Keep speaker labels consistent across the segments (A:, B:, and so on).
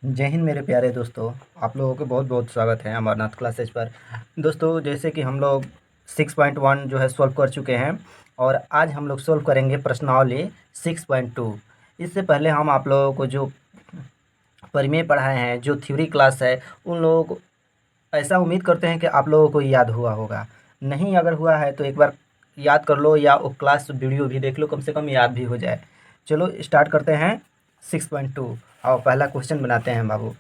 A: जय हिंद मेरे प्यारे दोस्तों। आप लोगों को बहुत बहुत स्वागत है अमरनाथ क्लासेज पर। दोस्तों, जैसे कि हम लोग 6.1 जो है सॉल्व कर चुके हैं और आज हम लोग सॉल्व करेंगे प्रश्नावली 6.2। इससे पहले हम आप लोगों को जो परिमेय पढ़ाए हैं, जो थ्योरी क्लास है, उन लोगों को ऐसा उम्मीद करते हैं कि आप लोगों को याद हुआ होगा। नहीं अगर हुआ है तो एक बार याद कर लो या वो क्लास वीडियो भी देख लो, कम से कम याद भी हो जाए। चलो स्टार्ट करते हैं 6.2 और पहला क्वेश्चन बनाते हैं बाबू।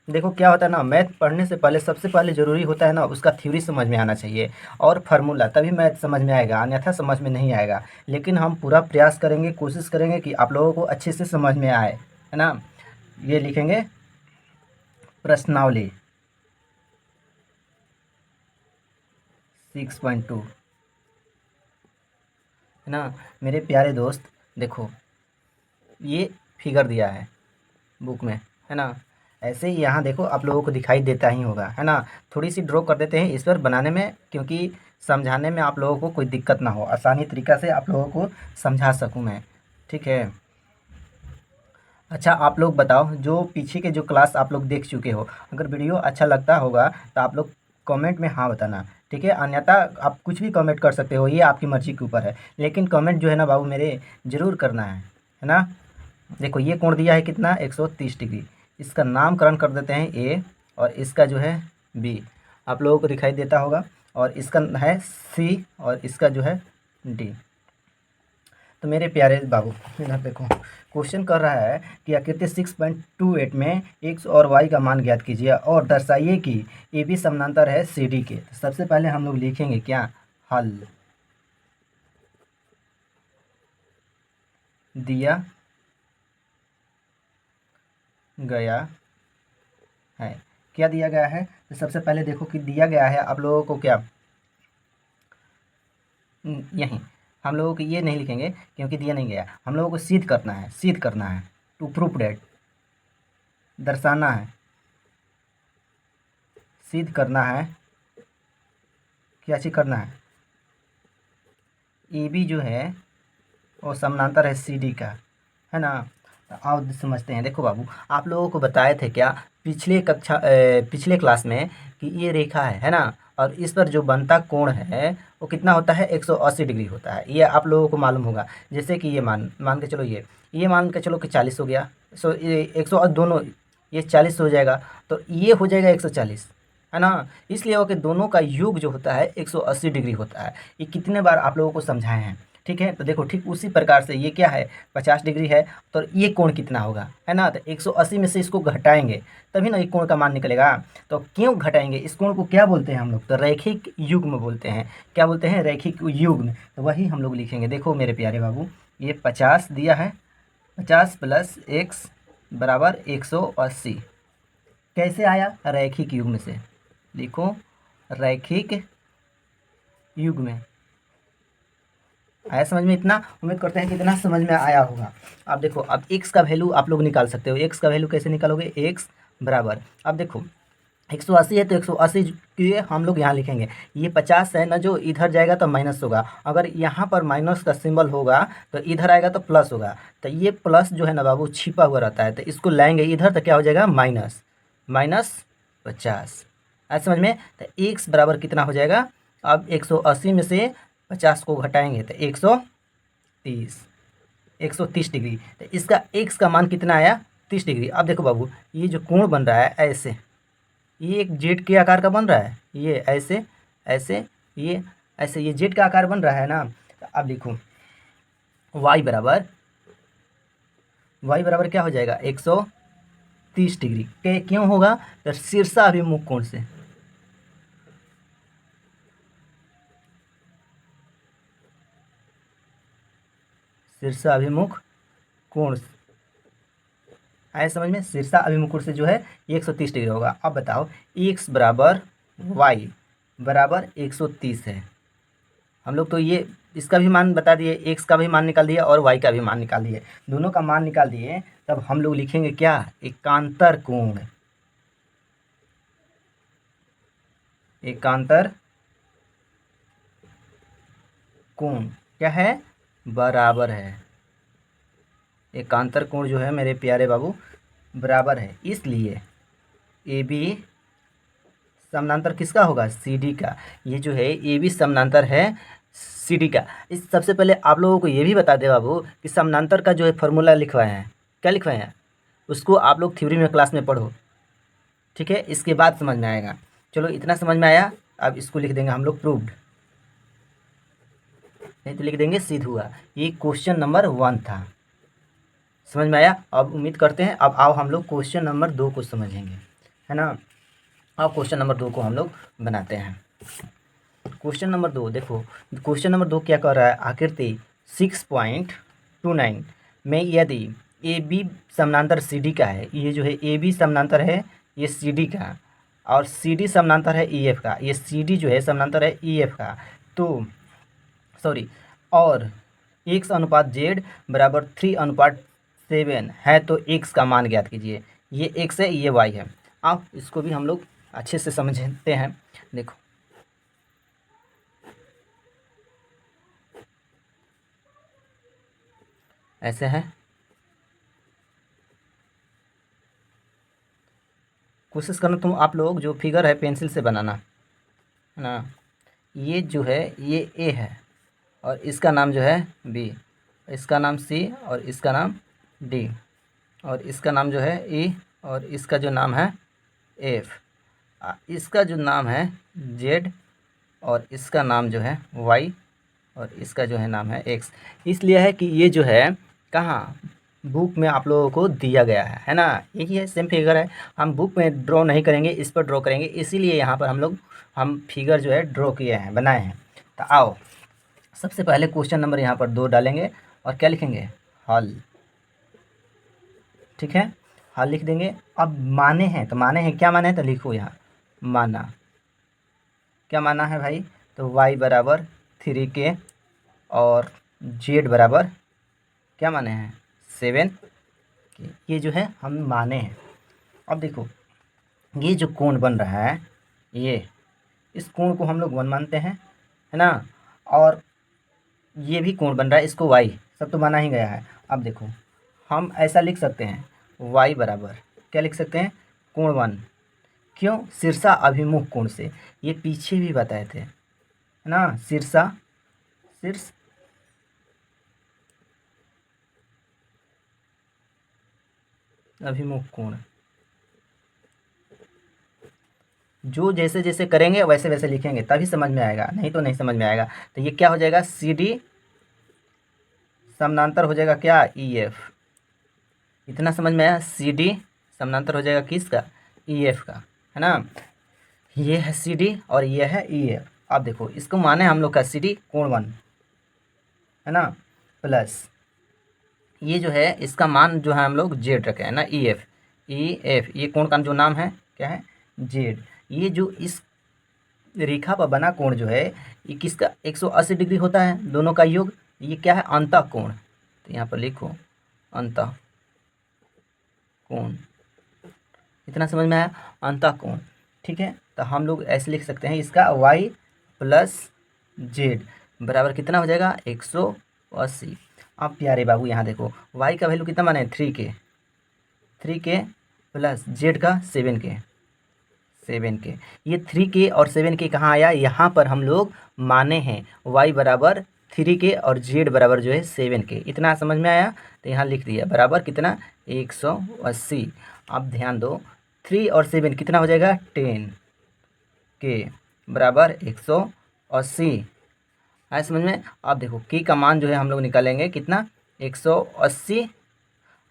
A: देखो क्या होता है ना, मैथ पढ़ने से पहले सबसे पहले ज़रूरी होता है ना उसका थ्योरी समझ में आना चाहिए और फार्मूला, तभी मैथ समझ में आएगा, अन्यथा समझ में नहीं आएगा। लेकिन हम पूरा प्रयास करेंगे, कोशिश करेंगे कि आप लोगों को अच्छे से समझ में आए, है ना। ये लिखेंगे प्रश्नावली 6.2, है ना। मेरे प्यारे दोस्त, देखो ये फिगर दिया है बुक में, है ना। ऐसे ही यहाँ देखो आप लोगों को दिखाई देता ही होगा, है ना। थोड़ी सी ड्रॉ कर देते हैं इस पर बनाने में, क्योंकि समझाने में आप लोगों को कोई दिक्कत ना हो, आसानी तरीक़ा से आप लोगों को समझा सकूँ मैं, ठीक है। अच्छा आप लोग बताओ, जो पीछे के जो क्लास आप लोग देख चुके हो, अगर वीडियो अच्छा लगता होगा तो आप लोग कमेंट में हाँ बताना, ठीक है। अन्यथा आप कुछ भी कमेंट कर सकते हो, ये आपकी मर्ज़ी के ऊपर है, लेकिन कमेंट जो है ना बाबू मेरे ज़रूर करना है ना। देखो ये कोण दिया है कितना, 130 डिग्री। इसका नामकरण कर देते हैं ए और इसका जो है बी, आप लोगों को दिखाई देता होगा। और इसका है सी और इसका जो है डी। तो मेरे प्यारे बाबू इधर देखो, क्वेश्चन कर रहा है कि आकृति 6.28 में एक्स और वाई का मान ज्ञात कीजिए और दर्शाइए कि ए बी समानांतर है सी डी के। तो सबसे पहले हम लोग लिखेंगे क्या, हल दिया गया है। क्या दिया गया है, तो सबसे पहले देखो कि दिया गया है आप लोगों को क्या, यहीं हम लोगों को ये नहीं लिखेंगे क्योंकि दिया नहीं गया, हम लोगों को सिद्ध करना है, सिद्ध करना है, टू प्रूफ डेट, दर्शाना है, सिद्ध करना है। क्या चीज़ करना है, ए बी जो है वो समानांतर है सी डी का, है ना। तो आओ समझते हैं। देखो बाबू, आप लोगों को बताए थे क्या पिछले क्लास में कि ये रेखा है ना, और इस पर जो बनता कोण है वो कितना होता है, 180 डिग्री होता है। ये आप लोगों को मालूम होगा। जैसे कि ये मान मान के चलो, ये मान के चलो कि 40 हो गया। सो ये 100 दोनों, ये 40 हो जाएगा, तो ये हो जाएगा 140, है ना। इसलिए हो कि दोनों का योग जो होता है 180 डिग्री होता है। ये कितने बार आप लोगों को समझाए हैं, ठीक है। तो देखो ठीक उसी प्रकार से ये क्या है, 50 डिग्री है, तो ये कोण कितना होगा, है ना। तो 180 में से इसको घटाएंगे तभी ना एक कोण का मान निकलेगा। तो क्यों घटाएंगे, इस कोण को क्या बोलते हैं हम लोग, तो रैखिक युग्म बोलते हैं। क्या बोलते हैं, रैखिक युग्म। तो वही हम लोग लिखेंगे। देखो मेरे प्यारे बाबू, ये 50 दिया है, 50 प्लस एक्स बराबर 180। कैसे आया, रैखिक युग्म से। लिखो रैखिक युग्म। आया समझ में इतना, उम्मीद करते हैं कि इतना समझ में आया होगा। अब देखो, अब x का वैल्यू आप लोग निकाल सकते हो। x का वैल्यू कैसे निकालोगे, x बराबर, अब देखो 180 है तो 180 के हम लोग यहाँ लिखेंगे। ये 50 है ना, जो इधर जाएगा तो माइनस होगा, अगर यहाँ पर माइनस का सिंबल होगा तो इधर आएगा तो प्लस होगा। तो ये प्लस जो है ना बाबू छिपा हुआ रहता है, तो इसको लाएंगे इधर तो क्या हो जाएगा, माइनस माइनस 50। आज समझ में। तो x बराबर कितना हो जाएगा, अब 180 में से 50 को घटाएंगे तो 130, 130 डिग्री। तो इसका x का मान कितना आया, 30 डिग्री। अब देखो बाबू, ये जो कोण बन रहा है ऐसे, ये एक जेड के आकार का बन रहा है, ये ऐसे ऐसे, ये ऐसे, ये जेड का आकार बन रहा है ना। तो अब लिखो y बराबर, y बराबर क्या हो जाएगा, 130 डिग्री के क्यों होगा, तो शीर्षाभिमुख कोण से। शीर्षाभिमुख कोण आए समझ में, शीर्षा अभिमुख कोण से जो है ये 130 डिग्री होगा। अब बताओ x बराबर y बराबर 130 है। हम लोग तो ये इसका भी मान बता दिए, x का भी मान निकाल दिए और y का भी मान निकाल दिए, दोनों का मान निकाल दिए। तब हम लोग लिखेंगे क्या, एकांतर कोण। एकांतर कोण क्या है, बराबर है। एकांतर कोण जो है मेरे प्यारे बाबू बराबर है, इसलिए ए बी समानांतर किसका होगा, सी डी का। ये जो है ए बी समानांतर है सी डी का। इस सबसे पहले आप लोगों को ये भी बता दे बाबू कि समानांतर का जो है फॉर्मूला लिखवाए हैं, क्या लिखवाए हैं, उसको आप लोग थ्योरी में क्लास में पढ़ो, ठीक है, इसके बाद समझ में आएगा। चलो इतना समझ में आया, अब इसको लिख देंगे हम लोग प्रूव्ड, नहीं तो लिख देंगे सिद्ध हुआ। ये क्वेश्चन नंबर 1 था, समझ में आया। अब उम्मीद करते हैं अब आओ हम लोग क्वेश्चन नंबर 2 को समझेंगे, है ना। अब क्वेश्चन नंबर 2 को हम लोग बनाते हैं। क्वेश्चन नंबर 2 देखो, क्वेश्चन नंबर 2 क्या कर रहा है, आकृति 6.29 में यदि ए बी समानांतर सी डी का है, ये जो है ए बी समानांतर है ये सी डी का, और सी डी समानांतर है ई एफ का, ये सी डी जो है समानांतर है ई एफ का, तो सॉरी, और एक्स अनुपात जेड बराबर 3:7 है, तो एक्स का मान ज्ञात कीजिए। ये एक्स है, ये वाई है। अब इसको भी हम लोग अच्छे से समझते हैं। देखो ऐसे है, कोशिश करना तुम आप लोग जो फिगर है पेंसिल से बनाना, है ना। ये जो है ये ए है, और इसका नाम जो है बी, इसका नाम सी, और इसका नाम डी, और इसका नाम जो है ई, और इसका जो नाम है एफ, इसका जो नाम है जेड, और इसका नाम जो है वाई, और इसका जो है नाम है एक्स। इसलिए है कि ये जो है कहाँ बुक में आप लोगों को दिया गया है ना, यही है सेम फिगर है। हम बुक में ड्रॉ नहीं करेंगे, इस पर ड्रॉ करेंगे, इसीलिए यहाँ पर हम फिगर जो है ड्रॉ किए हैं, बनाए हैं। तो आओ सबसे पहले क्वेश्चन नंबर यहाँ पर 2 डालेंगे, और क्या लिखेंगे, हल, ठीक है, हल लिख देंगे। अब माने हैं, तो माने हैं, क्या माने हैं, तो लिखो यहाँ माना, क्या माना है भाई, तो y बराबर 3k और z बराबर क्या माने हैं 7k, ये जो है हम माने हैं। अब देखो ये जो कोण बन रहा है, ये इस कोण को हम लोग 1 मानते हैं, है ना, और ये भी कोण बन रहा है, इसको y सब तो माना ही गया है। अब देखो हम ऐसा लिख सकते हैं y बराबर क्या लिख सकते हैं, कोण 1, क्यों, शीर्षा अभिमुख कोण से, ये पीछे भी बताए थे, है ना, शीर्ष अभिमुख कोण, जो जैसे जैसे करेंगे वैसे वैसे लिखेंगे तभी समझ में आएगा, नहीं तो नहीं समझ में आएगा। तो ये क्या हो जाएगा, सी डी समानांतर हो जाएगा क्या, ई एफ, इतना समझ में आया, सी डी समानांतर हो जाएगा किसका, ई एफ का, है ना। ये है सी डी और ये है ई एफ। अब देखो इसको माने हम लोग का सी डी कोण 1, है ना, प्लस ये जो है इसका मान जो है हम लोग जेड रखे हैं ना, ई एफ, ये कोण का जो नाम है क्या है, जेड। ये जो इस रेखा पर बना कोण जो है ये किसका 180 डिग्री होता है, दोनों का योग, ये क्या है, अंतः कोण, तो यहाँ पर लिखो अंतः कोण, इतना समझ में आया, अंतः कोण, ठीक है। तो हम लोग ऐसे लिख सकते हैं इसका y प्लस जेड बराबर कितना हो जाएगा 180। अब प्यारे बाबू यहाँ देखो y का वैल्यू कितना माने 3k प्लस जेड का 7k, ये 3k और 7k कहाँ आया, यहाँ पर हम लोग माने हैं y बराबर 3k और z बराबर जो है 7k, इतना समझ में आया। तो यहाँ लिख दिया बराबर कितना 180। अब ध्यान दो 3 और 7 कितना हो जाएगा 10k बराबर 180, आया समझ में। अब देखो k का मान जो है हम लोग निकालेंगे कितना 180।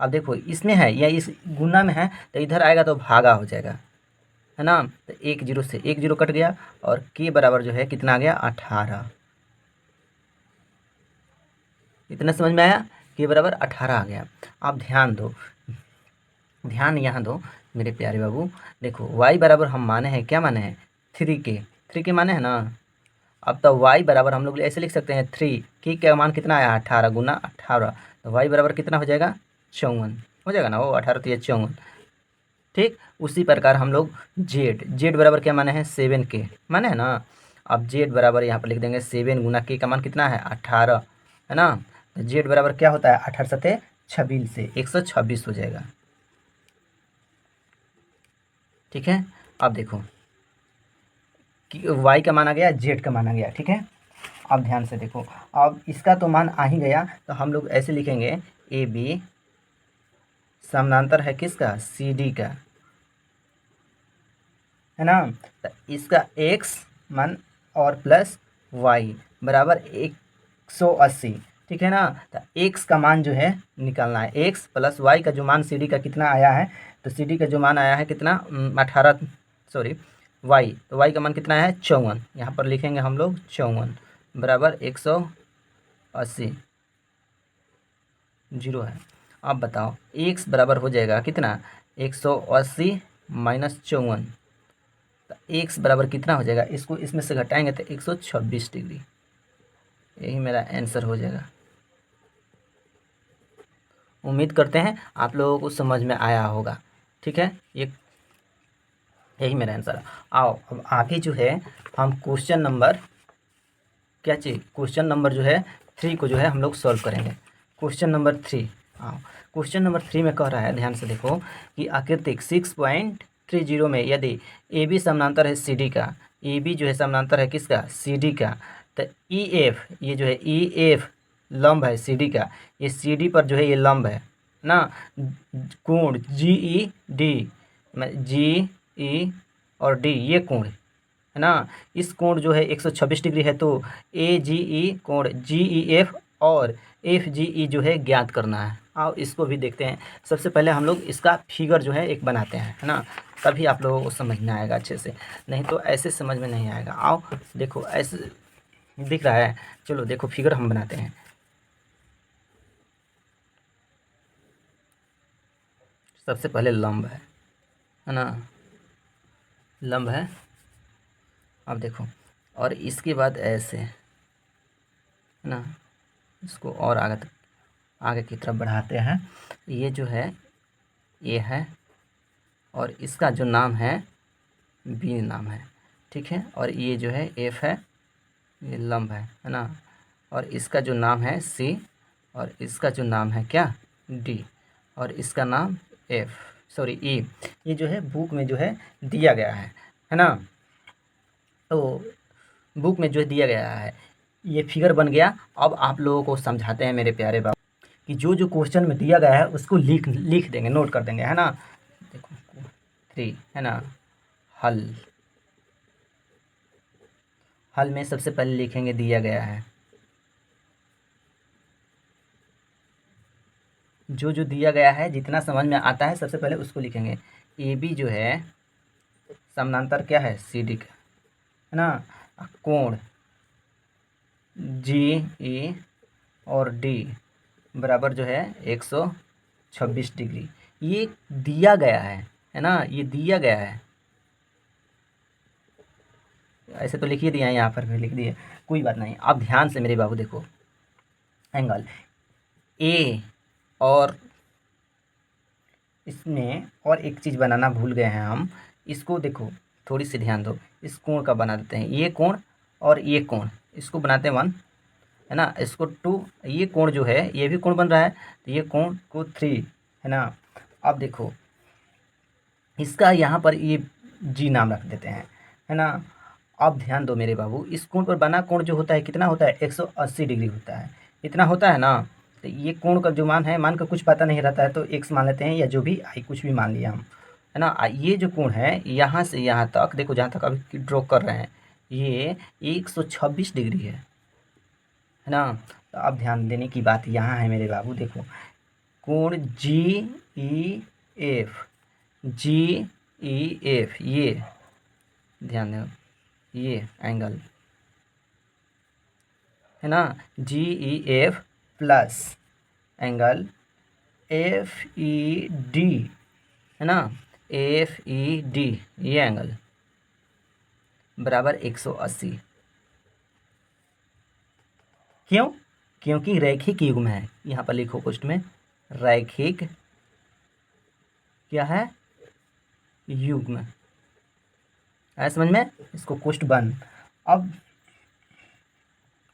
A: अब देखो इसमें है या इस गुना में है, तो इधर आएगा तो भागा हो जाएगा, है ना। तो 1 0 से 1 0 कट गया, और k बराबर जो है कितना आ गया 18, इतना समझ में आया, k बराबर 18 आ गया। अब ध्यान दो, ध्यान यहाँ दो मेरे प्यारे बाबू, देखो y बराबर हम माने हैं, क्या माने हैं 3k माने हैं ना। अब तो y बराबर हम लोग ऐसे लिख सकते हैं 3k का मान कितना आया 18 गुना 18, तो y बराबर कितना हो जाएगा 54 हो जाएगा ना, वो 18 तो ये 54, ठीक। उसी प्रकार हम लोग जेड बराबर क्या माने हैं 7k माने है ना। अब जेड बराबर यहाँ पर लिख देंगे 7 गुना k का मान कितना है 18, है ना। तो जेड बराबर क्या होता है 18 सते 26 से 126 हो जाएगा, ठीक है। अब देखो कि वाई का माना गया, जेड का माना गया, ठीक है। अब ध्यान से देखो, अब इसका तो मान आ ही गया, तो हम लोग ऐसे लिखेंगे ए बी समानांतर है किसका, सी डी का, है ना। तो इसका एक्स मान और प्लस वाई बराबर 180, ठीक है ना। तो एक्स का मान जो है निकालना है, एक्स प्लस वाई का जो मान सी डी का कितना आया है, तो सी डी का जो मान आया है कितना 18, सॉरी वाई, तो वाई का मान कितना है 54, यहाँ पर लिखेंगे हम लोग 54 बराबर 180, जीरो है। अब बताओ एक्स बराबर हो जाएगा कितना, 180 माइनस 54, तो एक्स बराबर कितना हो जाएगा, इसको इसमें से घटाएंगे तो 126 डिग्री, यही मेरा आंसर हो जाएगा। उम्मीद करते हैं आप लोगों को समझ में आया होगा, ठीक है। यही मेरा आंसर है। आओ अब आगे जो है हम क्वेश्चन नंबर क्या चाहिए, क्वेश्चन नंबर जो है 3 को जो है हम लोग सॉल्व करेंगे। क्वेश्चन नंबर 3, आओ क्वेश्चन नंबर 3 में कह रहा है, ध्यान से देखो कि आकृतिक 6.30 में यदि ए बी समानांतर है सी डी का, ए बी जो है समानांतर है किसका, सी डी का, तो ई एफ, ये जो है ई एफ लंब है सी डी का, ये सी डी पर जो है ये लंब है ना, कोण जी ई डी, जी ई और डी ये कोण है ना, इस कोण जो है 126 डिग्री है, तो ए जी ई कोण जी ई एफ और एफ जी ई जो है ज्ञात करना है। आओ इसको भी देखते हैं। सबसे पहले हम लोग इसका फिगर जो है एक बनाते हैं, है ना, तभी आप लोगों को समझ में आएगा अच्छे से, नहीं तो ऐसे समझ में नहीं आएगा। आओ देखो ऐसे दिख रहा है, चलो देखो फिगर हम बनाते हैं। सबसे पहले लंब है ना, लंब है। अब देखो और इसके बाद ऐसे है ना, इसको और आगे तक आगे की तरफ बढ़ाते हैं। ये जो है ये है और इसका जो नाम है बी नाम है, ठीक है। और ये जो है एफ है, ये लंब है ना। और इसका जो नाम है सी और इसका जो नाम है क्या, डी, और इसका नाम एफ, सॉरी ई। ये जो है बुक में जो है दिया गया है ना। तो बुक में जो दिया गया है ये फिगर बन गया। अब आप लोगों को समझाते हैं मेरे प्यारे बाबू कि जो जो क्वेश्चन में दिया गया है उसको लिख देंगे, नोट कर देंगे, है ना। देखो 3 है ना, हल, हल में सबसे पहले लिखेंगे दिया गया है, जो जो दिया गया है जितना समझ में आता है सबसे पहले उसको लिखेंगे। ए बी जो है समानांतर क्या है सी डी का, है ना। कोण जी ई और डी बराबर जो है 126 डिग्री, ये दिया गया है ना, ये दिया गया है। ऐसे तो लिख ही दिया है, यहाँ पर भी लिख दिए, कोई बात नहीं। अब ध्यान से मेरे बाबू देखो, एंगल ए और इसमें और एक चीज़ बनाना भूल गए हैं हम, इसको देखो थोड़ी सी ध्यान दो, इस कोण का बना देते हैं, ये कोण और ये कोण, इसको बनाते हैं 1, है ना, इसको 2, ये कोण जो है ये भी कोण बन रहा है, तो ये कोण को 3, है ना। अब देखो इसका यहाँ पर ये जी नाम रख देते हैं, है ना। अब ध्यान दो मेरे बाबू, इस कोण पर बना कोण जो होता है कितना होता है 180 डिग्री होता है, इतना होता है ना। तो ये कोण का जो मान है, मान का कुछ पता नहीं रहता है तो एक्स मान लेते हैं, या जो भी आई कुछ भी मान लिया हम, है ना। ये जो कोण है यहाँ से यहाँ तक देखो, जहाँ तक अभी ड्रॉ कर रहे हैं ये 126 डिग्री है ना। तो अब ध्यान देने की बात यहाँ है मेरे बाबू, देखो कोण जी ई एफ, जी ई एफ, ये ध्यान दो, ये एंगल है ना, G E F plus angle F E D, है ना, एफ ई डी, ये एंगल बराबर 180। क्यों, क्योंकि रैखिक युग्म है, यहाँ पर लिखो क्वेश्चन में रैखिक क्या है, युग्म है, समझ में। इसको क्वेश्चन 1, अब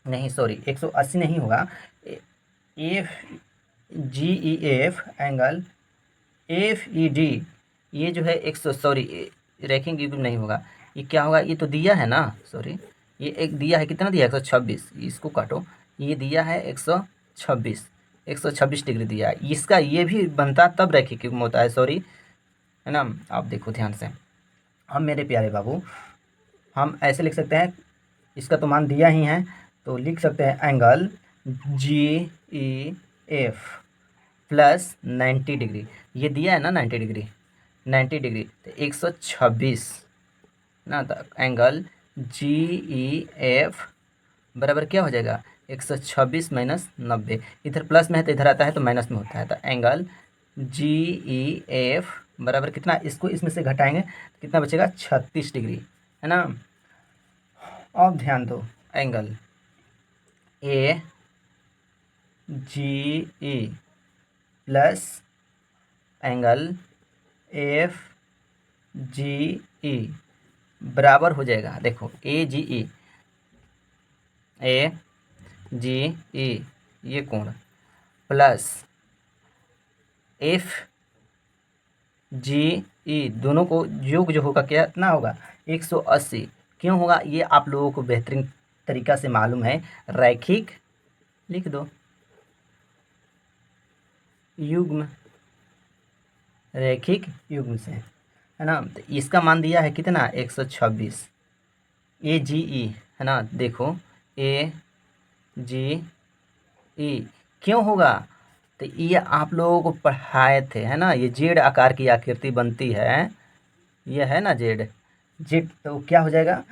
A: नहीं सॉरी 180 नहीं होगा, F G E F angle F E D, ये जो है 100 सॉरी रैखिक युग्म नहीं होगा। ये क्या होगा, ये तो दिया है ना, सॉरी, ये एक दिया है, कितना दिया है 126, इसको काटो, ये दिया है 126, 126 डिग्री दिया है, इसका ये भी बनता तब रैखिक युग्म होता है, सॉरी, है ना। आप देखो ध्यान से, हम मेरे प्यारे बाबू हम ऐसे लिख सकते हैं, इसका तो मान दिया ही है, तो लिख सकते हैं एंगल GEF प्लस 90 डिग्री, ये दिया है ना 90 डिग्री, 90 डिग्री तो 126 ना, तो एंगल GEF बराबर क्या हो जाएगा, 126 माइनस 90, इधर प्लस में है तो इधर आता है तो माइनस में होता है, तो एंगल GEF बराबर कितना, इसको इसमें से घटाएंगे तो कितना बचेगा, 36 डिग्री, है ना। अब ध्यान दो, angle AGE plus angle FGE बराबर हो जाएगा, देखो AGE ये कोण प्लस FGE, दोनों को योग जो होगा कितना होगा, 180। क्यों होगा, ये आप लोगों को बेहतरीन तरीका से मालूम है, रैखिक, लिख दो, युग्म, रैखिक युग्म से, है ना। तो इसका मान दिया है कितना, 126, AGE, है ना, देखो AGE क्यों होगा, तो ये आप लोगों को पढ़ाए थे, है ना, ये जेड आकार की आकृति बनती है, ये है ना जेड, जेड तो क्या हो जाएगा,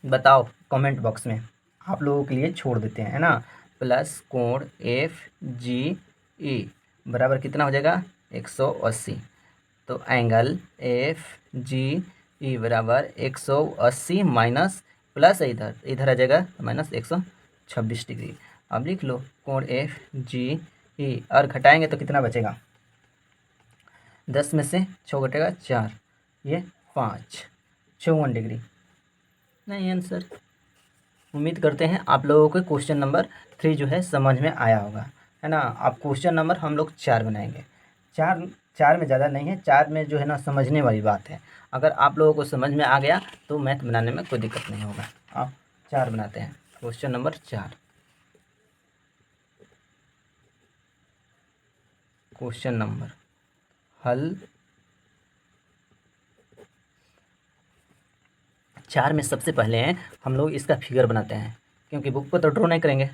A: बताओ कमेंट बॉक्स में, आप लोगों के लिए छोड़ देते हैं, है ना। प्लस कोण FGE बराबर कितना हो जाएगा, 180, तो एंगल FGE बराबर 180 माइनस प्लस इधर इधर आ जाएगा माइनस 126 डिग्री। अब लिख लो कोण FGE और घटाएंगे तो कितना बचेगा, 10 में से 6 घटेगा 4, ये 5, 54 डिग्री, नहीं आंसर। उम्मीद करते हैं आप लोगों को क्वेश्चन नंबर 3 जो है समझ में आया होगा, है ना। अब क्वेश्चन नंबर हम लोग 4 बनाएंगे, 4 में ज़्यादा नहीं है, 4 में जो है ना समझने वाली बात है, अगर आप लोगों को समझ में आ गया तो मैथ बनाने में कोई दिक्कत नहीं होगा। आप 4 बनाते हैं, क्वेश्चन नंबर 4, क्वेश्चन नंबर हल 4 में सबसे पहले हम लोग इसका फिगर बनाते हैं, क्योंकि बुक पर तो ड्रॉ नहीं करेंगे।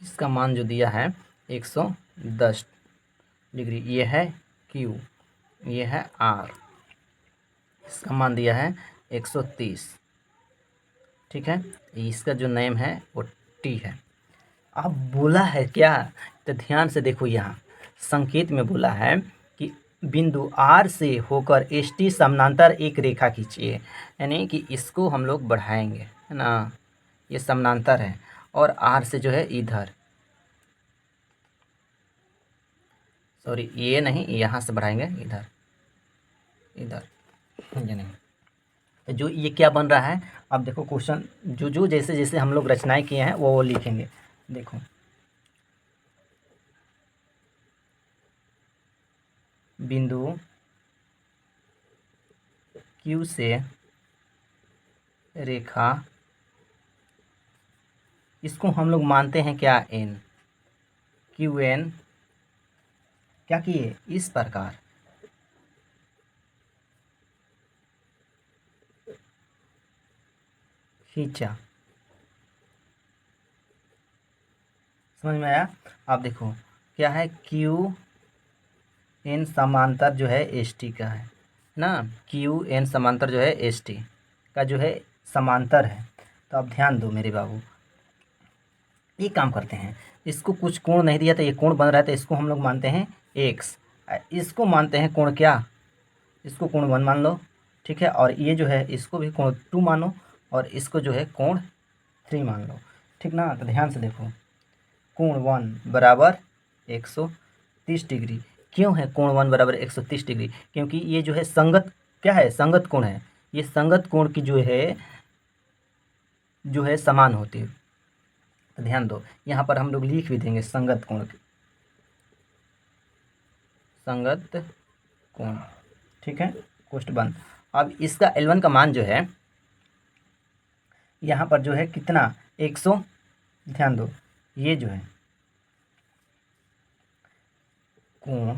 A: इसका मान जो दिया है 110 डिग्री, ये है Q, ये है R, इसका मान दिया है 130, ठीक है। इसका जो नेम है वो T है। अब बोला है क्या, तो ध्यान से देखो, यहाँ संकेत में बोला है कि बिंदु R से होकर ST समानांतर एक रेखा खींचिए, यानी कि इसको हम लोग बढ़ाएंगे, है ना, ये समानांतर है, और R से जो है इधर, सॉरी ये नहीं, यहाँ से बढ़ाएंगे इधर, इधर, ये नहीं, तो जो ये क्या बन रहा है, अब देखो क्वेश्चन जो जो जैसे जैसे हम लोग रचनाएं किए हैं वो लिखेंगे, देखो बिंदु Q से रेखा, इसको हम लोग मानते हैं क्या, N, QN क्या किए, इस प्रकार खींचा, समझ में आया। आप देखो क्या है, QN समांतर जो है ST का है ना, QN समांतर जो है ST का जो है समांतर है। तो अब ध्यान दो मेरे बाबू, एक काम करते हैं, इसको कुछ कोण नहीं दिया था, ये कोण बन रहा है, तो इसको हम लोग मानते हैं x, इसको मानते हैं कोण क्या, इसको कोण 1 मान लो, ठीक है, और ये जो है इसको भी कोण 2 मानो, और इसको जो है कोण 3 मान लो, ठीक ना। तो ध्यान से देखो, कोण 1 बराबर 130 डिग्री, क्यों है कोण 1 बराबर 130 डिग्री? क्योंकि ये जो है संगत क्या है, संगत कोण है। ये संगत कोण की जो है समान होती है। तो ध्यान दो, यहाँ पर हम लोग लिख भी देंगे संगत कोण की, संगत कोण, ठीक है, कोष्ट बंद। अब इसका L1 का मान जो है यहाँ पर जो है कितना 100, ध्यान दो ये जो है कोण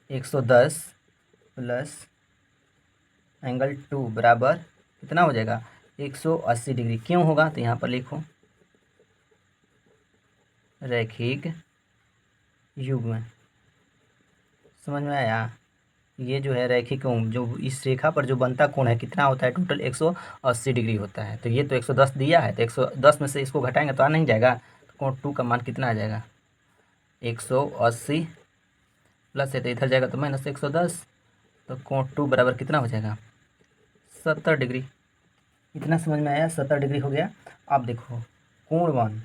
A: 110 प्लस एंगल 2 बराबर कितना हो जाएगा 180 डिग्री। क्यों होगा? तो यहाँ पर लिखो रैखिक युग्म। समझ में आया? ये जो है रैखिक जो इस रेखा पर जो बनता कोण है कितना होता है टोटल 180 डिग्री होता है। तो ये तो 110 दिया है, तो 110 में से इसको घटाएंगे तो आ नहीं जाएगा। तो कोण 2 का मान कितना आ जाएगा 180 प्लस है तो इधर जाएगा तो माइनस 110। तो कोण 2 बराबर कितना हो जाएगा 70 डिग्री। इतना समझ में आया? 70 डिग्री हो गया। अब देखो कोण 1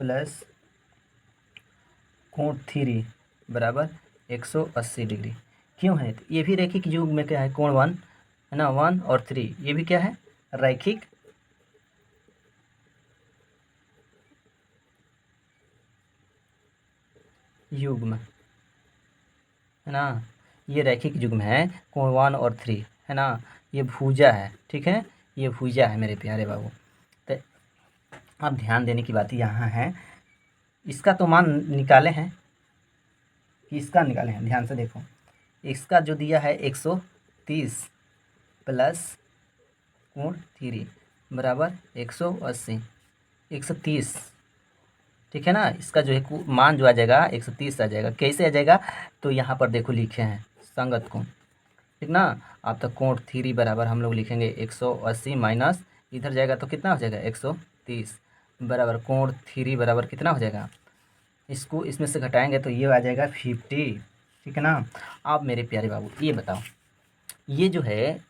A: प्लस कोण 3 बराबर 180 डिग्री। क्यों है? तो ये भी रैखिक युग्म में क्या है कोण 1 है ना, 1 और 3 ये भी क्या है रैखिक युग्म है ना। ये रैखिक युग्म है कोण 1 और 3 है ना। ये भुजा है, ठीक है, ये भुजा है मेरे प्यारे बाबू। तो अब ध्यान देने की बात यहाँ है, इसका तो मान निकाले हैं कि इसका निकाले हैं। ध्यान से देखो, इसका जो दिया है 130 प्लस कोण 3 बराबर 180 130, ठीक है ना। इसका जो है मान जो आ जाएगा 130 आ जाएगा। कैसे आ जाएगा? तो यहाँ पर देखो लिखे हैं संगत कोण, ठीक ना। अब तक कोण 3 बराबर हम लोग लिखेंगे 180 माइनस इधर जाएगा तो कितना हो जाएगा 130 बराबर कोण 3 बराबर कितना हो जाएगा, इसको इसमें से घटाएंगे तो ये आ जाएगा 50, ठीक है ना। अब मेरे प्यारे बाबू ये बताओ, ये जो है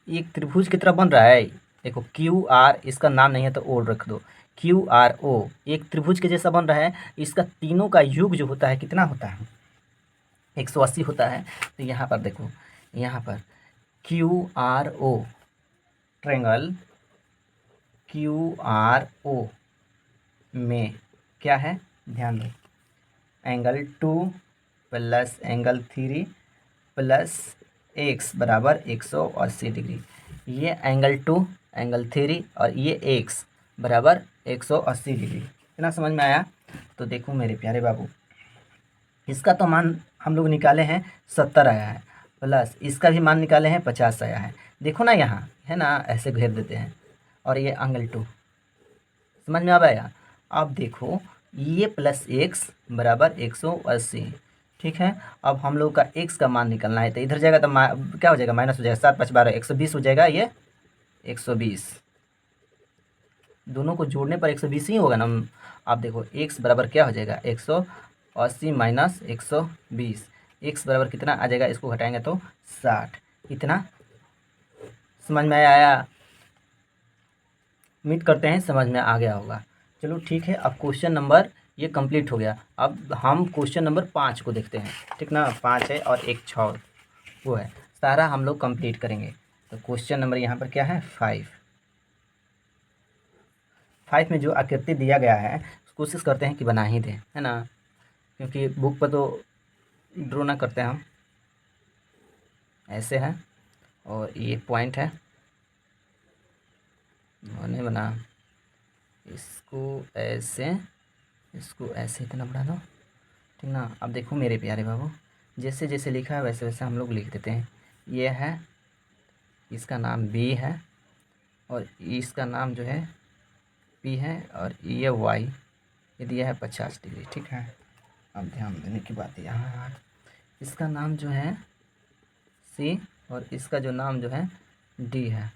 A: एक त्रिभुज की तरह बन रहा है। देखो क्यू आर, इसका नाम नहीं है तो ओ रख दो, क्यू आर ओ एक त्रिभुज के जैसा बन रहा है। इसका तीनों का योग जो होता है कितना होता है 180 होता है। तो यहाँ पर देखो, यहाँ पर Q R O triangle Q R O में क्या है, ध्यान दो, angle 2 plus angle 3 plus x बराबर 180 डिग्री। ये एंगल 2 एंगल 3 और ये एक्स बराबर 180 डिग्री। इतना समझ में आया? तो देखो मेरे प्यारे बाबू, इसका तो मान हम लोग निकाले हैं 70 आया है, प्लस इसका भी मान निकाले हैं 50 आया है। देखो ना यहाँ है ना, ऐसे घेर देते हैं, और ये एंगल 2 समझ में आ पाएगा। अब देखो ये प्लस एक्स बराबर 180, ठीक है। अब हम लोग का एक्स का मान निकलना है, तो इधर जाएगा तो क्या हो जाएगा माइनस हो जाएगा, 7 5 12 120 हो जाएगा। ये 120 दोनों को जोड़ने पर 120 ही होगा ना। आप देखो एक्स बराबर क्या हो जाएगा 180 माइनस 120, एक्स बराबर कितना आ जाएगा, इसको घटाएंगे तो 60। इतना समझ में आया? उम्मीद करते हैं समझ में आ गया होगा। चलो ठीक है, अब क्वेश्चन नंबर ये कंप्लीट हो गया। अब हम क्वेश्चन नंबर 5 को देखते हैं, ठीक ना। 5 है और एक 6 वो है, सारा हम लोग कंप्लीट करेंगे। तो क्वेश्चन नंबर यहाँ पर क्या है 5 में जो आकृति दिया गया है कोशिश करते हैं कि बना ही दें, है ना, क्योंकि बुक पर तो ड्रो ना करते हैं हम। ऐसे है और ये पॉइंट है, नहीं बना, इसको ऐसे इतना बढ़ा दो, ठीक ना। अब देखो मेरे प्यारे बाबू, जैसे जैसे लिखा है वैसे वैसे हम लोग लिख देते हैं। ये है, इसका नाम बी है, और इसका नाम जो है पी है, और ये वाई, ये दिया है 50 डिग्री, ठीक है। अब ध्यान देने की बात यहाँ, इसका नाम जो है सी, और इसका जो नाम जो है डी है,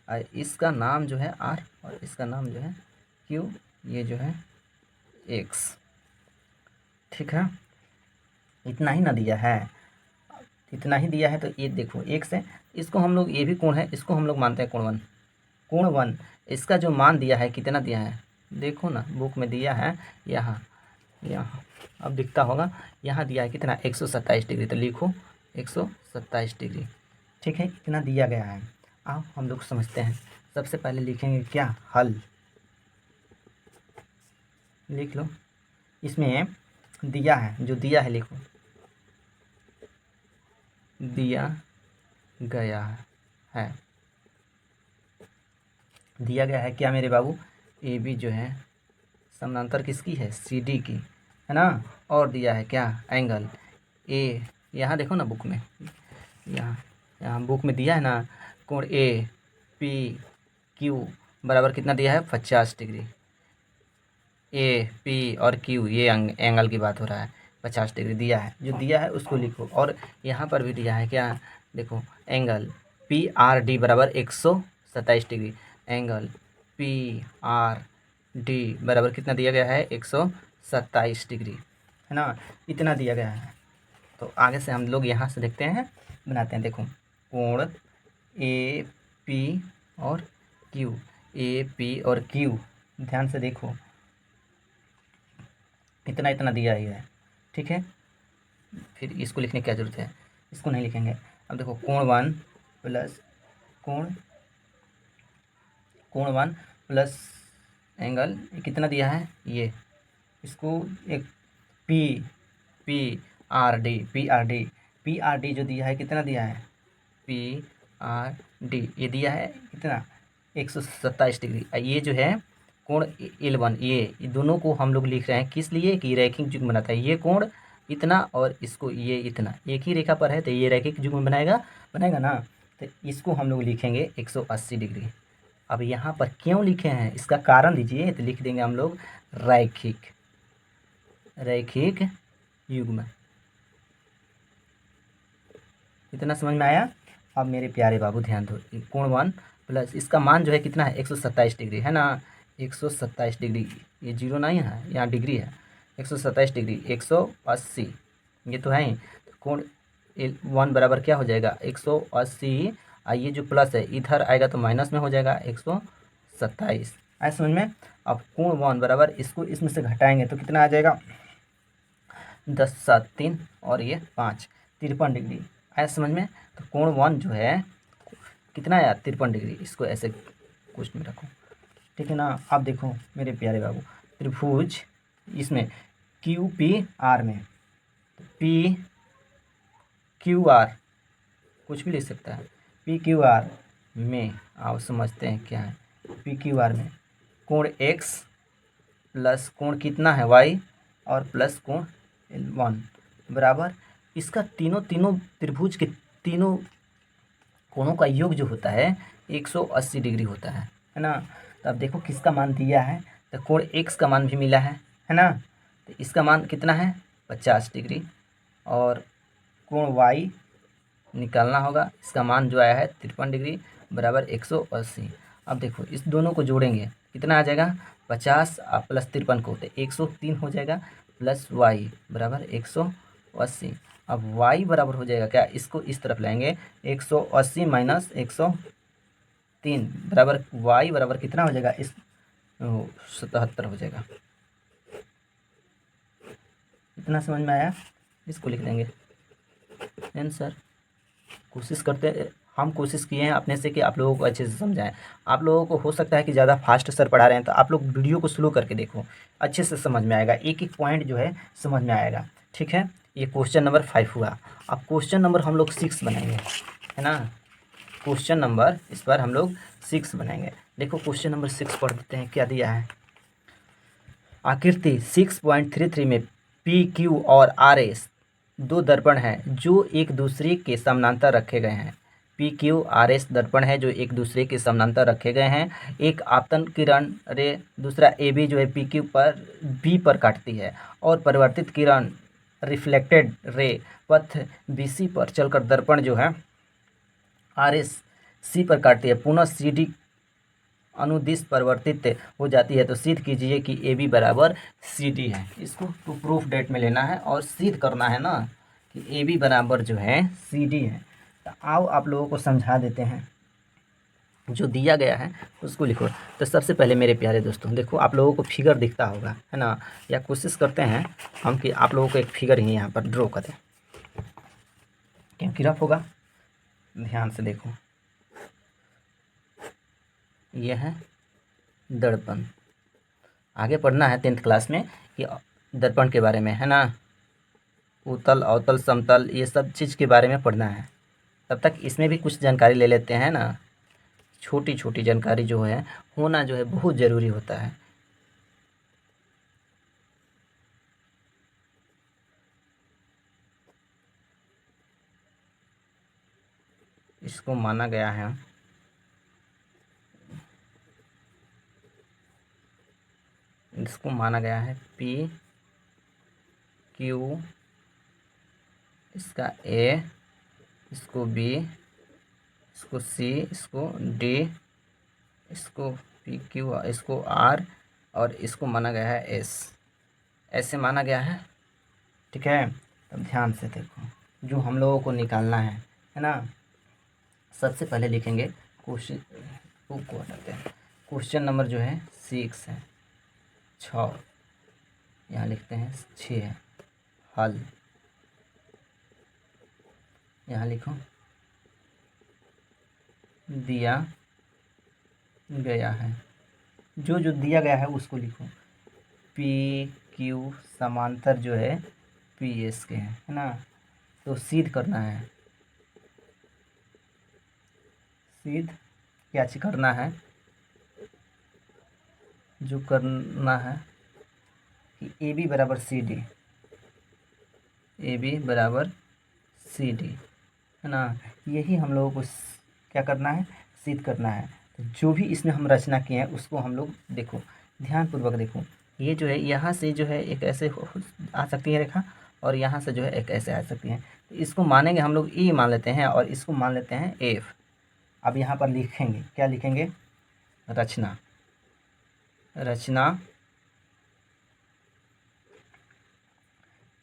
A: और इसका नाम जो है आर, और इसका नाम जो है क्यू, ये जो है एक्स, ठीक है। इतना ही ना दिया है, इतना ही दिया है। तो ये देखो एक्स है, इसको हम लोग, ये भी कोण है, इसको हम लोग मानते हैं कोण 1। इसका जो मान दिया है कितना दिया है देखो ना, बुक में दिया है यहाँ, यहाँ अब दिखता होगा, यहाँ दिया है कितना 127 डिग्री, तो लिखो 127 डिग्री। ठीक है, इतना दिया गया है। आओ हम लोग समझते हैं। सबसे पहले लिखेंगे क्या, हल। लिख लो, इसमें दिया है, जो दिया है लिखो, दिया गया है, दिया गया है क्या मेरे बाबू, ए बी जो है समानांतर किसकी है, सी डी की, है ना। और दिया है क्या, एंगल ए, यहाँ देखो ना बुक में, यहाँ यहाँ बुक में दिया है ना, कोण ए पी क्यू बराबर कितना दिया है, 50 डिग्री। ए पी और क्यू ये एंगल की बात हो रहा है, 50 डिग्री दिया है, जो दिया है उसको लिखो। और यहाँ पर भी दिया है क्या, देखो एंगल पी आर डी बराबर 127 degree, angle P R D बराबर कितना दिया गया है, 127 डिग्री, है ना। इतना दिया गया है। तो आगे से हम लोग यहाँ से देखते हैं, बनाते हैं। देखो कोण ए पी और क्यू, ए पी और क्यू, ध्यान से देखो, इतना इतना दिया ही है। ठीक है, फिर इसको लिखने की क्या ज़रूरत है, इसको नहीं लिखेंगे। अब देखो कोण वन प्लस कोण कोण वन प्लस एंगल कितना दिया है, ये इसको एक P P R D P R D P R D जो दिया है कितना दिया है, पी आर डी ये दिया है कितना, 127 डिग्री। ये जो है कोण एल वन, ये दोनों को हम लोग लिख रहे हैं किस लिए, कि रैखिक युग्म बनाता है। ये कोण इतना और इसको ये इतना एक ही रेखा पर है, तो ये रैखिक युग्म बनाएगा ना। तो इसको हम लोग लिखेंगे 180 डिग्री। अब यहाँ पर क्यों लिखे हैं, इसका कारण दीजिए, तो लिख देंगे हम लोग रैखिक युग्म। इतना समझ में आया। अब मेरे प्यारे बाबू ध्यान दो, कोण वन प्लस इसका मान जो है कितना है, 127 डिग्री, है ना। 127 डिग्री, ये जीरो नहीं है, यहाँ डिग्री है। 127 डिग्री 180 ये तो है ही। तो कोण वन बराबर क्या हो जाएगा, 180। ये जो प्लस है इधर आएगा तो माइनस में हो जाएगा 127। आए समझ में। अब कोण वन बराबर इसको इसमें से घटाएंगे तो कितना आ जाएगा, 10 7 3 और ये 5, 53 डिग्री। आया समझ में। तो कोण वन जो है कितना आया, 53 डिग्री। इसको ऐसे क्वेश्चन में रखो, ठीक है ना। आप देखो मेरे प्यारे बाबू, त्रिभुज इसमें क्यू पी आर में, पी क्यू आर कुछ भी लिख सकता है, पी क्यू आर में आओ समझते हैं क्या है। पी क्यू आर में कोण एक्स प्लस कोण कितना है वाई और प्लस कोण वन बराबर, इसका तीनों त्रिभुज के तीनों कोणों का योग जो होता है 180 डिग्री होता है ना। तो अब देखो किसका मान दिया है, तो कोण एक्स का मान भी मिला है ना। तो इसका मान कितना है, 50 डिग्री। और कोण वाई निकालना होगा, इसका मान जो आया है 53 डिग्री बराबर 180। अब देखो इस दोनों को जोड़ेंगे कितना आ जाएगा, 50 प्लस 53 को तो 103 हो जाएगा, प्लस वाई बराबर 180। अब y बराबर हो जाएगा क्या, इसको इस तरफ लाएंगे, 180 माइनस 103 बराबर y बराबर कितना हो जाएगा, इस 77 हो जाएगा। इतना समझ में आया। इसको लिख देंगे आंसर। कोशिश करते, हम कोशिश किए हैं अपने से कि आप लोगों को अच्छे से समझाएं। आप लोगों को हो सकता है कि ज़्यादा फास्ट सर पढ़ा रहे हैं, तो आप लोग वीडियो को स्लो करके देखो, अच्छे से समझ में आएगा, एक एक पॉइंट जो है समझ में आएगा। ठीक है, ये क्वेश्चन नंबर 5 हुआ। अब क्वेश्चन नंबर हम लोग 6 बनाएंगे, है ना। क्वेश्चन नंबर इस बार हम लोग 6 बनाएंगे। देखो क्वेश्चन नंबर 6 पढ़ देते हैं, क्या दिया है। आकृति 6.33 में पी क्यू और आर एस दो दर्पण हैं जो एक दूसरे के समानांतर रखे गए हैं। पी क्यू आर एस दर्पण है जो एक दूसरे के समानांतर रखे गए हैं। एक आपतन किरण रे दूसरा ए बी जो है पी क्यू पर बी पर काटती है और परिवर्तित किरण रिफ्लेक्टेड रे पथ बी सी पर चलकर दर्पण जो है आर एस सी पर काटती है, पुनः सी डी अनुदिश परिवर्तित हो जाती है। तो सिद्ध कीजिए कि ए बी बराबर सी डी है। इसको टू प्रूफ डेट में लेना है और सिद्ध करना है ना कि ए बी बराबर जो है सी डी है। तो आओ आप लोगों को समझा देते हैं। जो दिया गया है उसको लिखो। तो सबसे पहले मेरे प्यारे दोस्तों देखो, आप लोगों को फिगर दिखता होगा, है ना, या कोशिश करते हैं हम कि आप लोगों को एक फिगर ही यहाँ पर ड्रॉ कर दें, क्योंकि रफ होगा। ध्यान से देखो, यह है दर्पण। आगे पढ़ना है 10th क्लास में कि दर्पण के बारे में, है ना, उत्तल अवतल समतल ये सब चीज़ के बारे में पढ़ना है। तब तक इसमें भी कुछ जानकारी ले लेते हैं ना। छोटी छोटी जानकारी जो है होना जो है बहुत ज़रूरी होता है। इसको माना गया है, इसको माना गया है P Q, इसका A, इसको B, इसको C, इसको D, इसको PQ, इसको R, और इसको माना गया है S। ऐसे माना गया है, ठीक है। तब ध्यान से देखो, जो हम लोगों को निकालना है ना। सबसे पहले लिखेंगे क्वेश्चन को हटाते हैं। क्वेश्चन नंबर जो है 6 है, 6 यहाँ लिखते हैं, 6 है हल, यहाँ लिखो दिया गया है। जो जो दिया गया है उसको लिखो। पी क्यू समांतर जो है पी एस के है ना, तो सिद्ध करना है। सिद्ध क्या चीज करना है, जो करना है कि ए बी बराबर सी डी, ए बी बराबर सी डी, है ना। यही हम लोगों को क्या करना है, सिद्ध करना है। तो जो भी इसमें हम रचना किए हैं उसको हम लोग देखो, ध्यानपूर्वक देखो। ये जो है यहाँ से जो है एक ऐसे आ सकती है रेखा, और यहाँ से जो है एक ऐसे आ सकती है। तो इसको मानेंगे हम लोग ई मान लेते हैं, और इसको मान लेते हैं एफ। अब यहाँ पर लिखेंगे, क्या लिखेंगे, रचना। रचना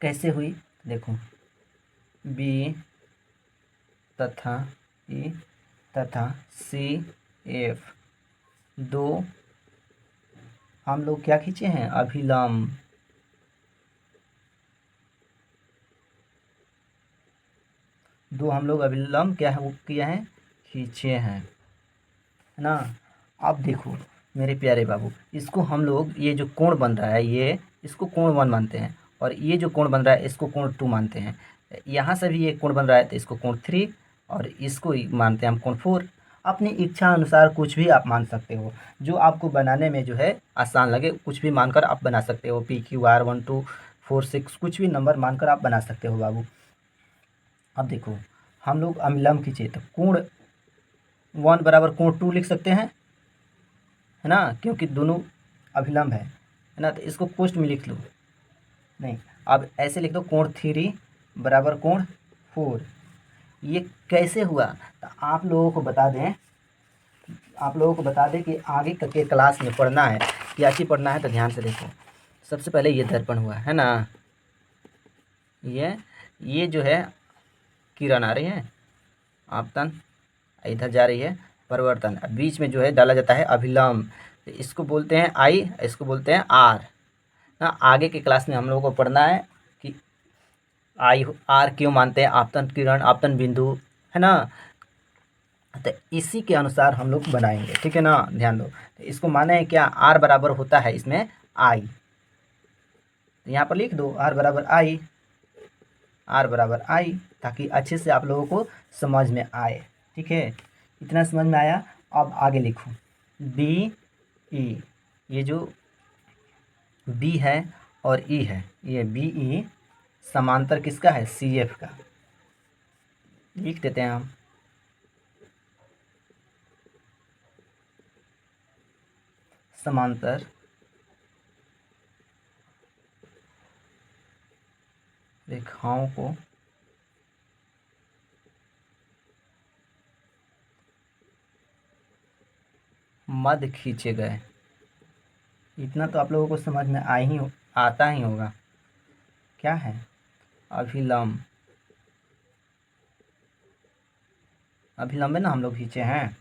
A: कैसे हुई देखो, बी तथा ई तथा सी एफ, दो हम लोग क्या खींचे हैं, अभिलंब। दो हम लोग अभिलंब क्या है वो किया है, खींचे हैं, है ना। अब देखो मेरे प्यारे बाबू, इसको हम लोग ये जो कोण बन रहा है ये, इसको कोण 1 मानते हैं, और ये जो कोण बन रहा है इसको कोण 2 मानते हैं। यहाँ से भी एक कोण बन रहा है तो इसको कोण 3, और इसको मानते हैं हम कोण 4। अपनी इच्छा अनुसार कुछ भी आप मान सकते हो, जो आपको बनाने में जो है आसान लगे कुछ भी मानकर आप बना सकते हो। PQR 1 2 4 6 कुछ भी नंबर मानकर आप बना सकते हो बाबू। अब देखो हम लोग अभिलंब खींचे तो कोण 1 बराबर कोण 2 लिख सकते हैं, है ना, क्योंकि दोनों अभिलंब है ना। तो इसको कोष्ठ में लिख लो, नहीं अब ऐसे लिख दो, कोण 3 बराबर कोण 4। ये कैसे हुआ, तो आप लोगों को बता दें, आप लोगों को बता दें कि आगे के क्लास में पढ़ना है, क्या चीज़ पढ़ना है, तो ध्यान से देखो। सबसे पहले ये दर्पण हुआ, है ना, ये जो है किरण आ रही है, आपतन इधर जा रही है परिवर्तन, बीच में जो है डाला जाता है अभिलंब। तो इसको बोलते हैं आई, इसको बोलते हैं आर ना। आगे के क्लास में हम लोगों को पढ़ना है कि आई आर क्यों मानते हैं, आपतन किरण आपतन बिंदु, है ना। तो इसी के अनुसार हम लोग बनाएंगे, ठीक है ना, ध्यान दो। तो इसको माने हैं क्या, आर बराबर होता है इसमें आई, तो यहाँ पर लिख दो आर बराबर आई, आर बराबर आई, ताकि अच्छे से आप लोगों को समझ में आए, ठीक है। इतना समझ में आया। अब आगे लिखो बी ई, ये जो बी है और ई है, ये बी ई समांतर किसका है, सी एफ का। लिख देते हैं हम, समांतर रेखाओं को मध्य खींचे गए। इतना तो आप लोगों को समझ में आता ही होगा, क्या है, अभिलंब। अभिलंब है ना हम लोग खींचे हैं,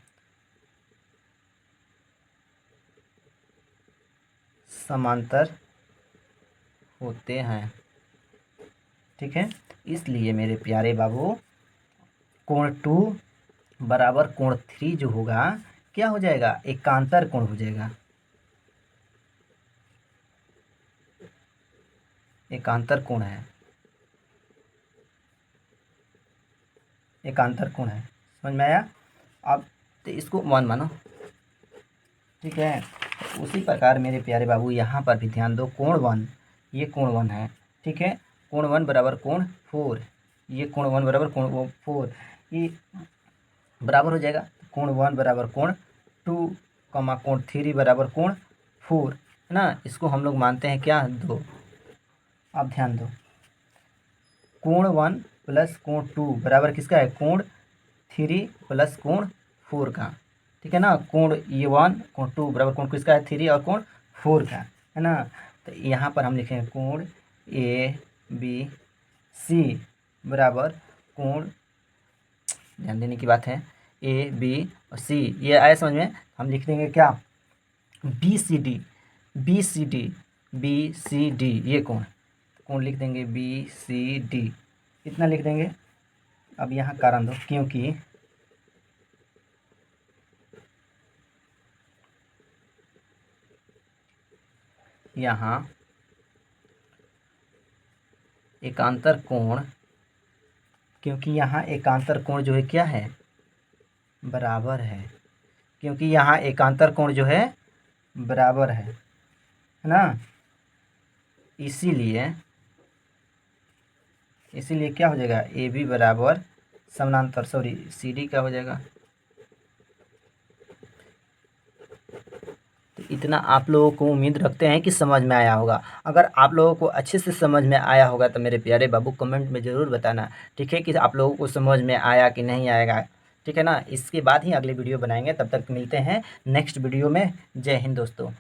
A: समांतर होते हैं। ठीक है, इसलिए मेरे प्यारे बाबू कोण 2 बराबर कोण 3 जो होगा क्या हो जाएगा, एकांतर कोण हो जाएगा। एकांतर कोण है, एकांतर कोण है, समझ में आया। अब तो इसको 1 मानो। ठीक है, उसी प्रकार मेरे प्यारे बाबू यहाँ पर भी ध्यान दो, कोण 1, ये कोण 1 है। ठीक है, कोण 1 बराबर कोण 4, ये कोण 1 बराबर कोण 4, ये बराबर हो जाएगा कोण 1 बराबर कोण 2, कोण 3 बराबर कोण 4, है ना। इसको हम लोग मानते हैं क्या, 2। अब ध्यान दो, कोण 1 प्लस कोण 2 बराबर किसका है, कोण 3 प्लस कोण 4 का। ठीक है ना, कोण ये 1 कोण 2 बराबर कोण किसका है, 3 और कोण 4 का, है ना। तो यहाँ पर हम लिखेंगे कोण ए बी सी बराबर कोण, ध्यान देने की बात है, ए बी और सी, ये आया समझ में। हम लिख देंगे क्या, B C D, B C D, B C D, ये कोण लिख देंगे बी सी डी, इतना लिख देंगे। अब यहाँ कारण दो, क्योंकि यहाँ एकांतर कोण, क्योंकि यहाँ एकांतर कोण जो है क्या है, बराबर है। क्योंकि यहाँ एकांतर कोण जो है बराबर है ना, इसीलिए क्या हो जाएगा, ए बी बराबर समानांतर, सॉरी सी डी क्या हो जाएगा। तो इतना आप लोगों को उम्मीद रखते हैं कि समझ में आया होगा। अगर आप लोगों को अच्छे से समझ में आया होगा तो मेरे प्यारे बाबू कमेंट में ज़रूर बताना। ठीक है, कि आप लोगों को समझ में आया कि नहीं आएगा। ठीक है ना, इसके बाद ही अगली वीडियो बनाएंगे। तब तक मिलते हैं नेक्स्ट वीडियो में। जय हिंद दोस्तों।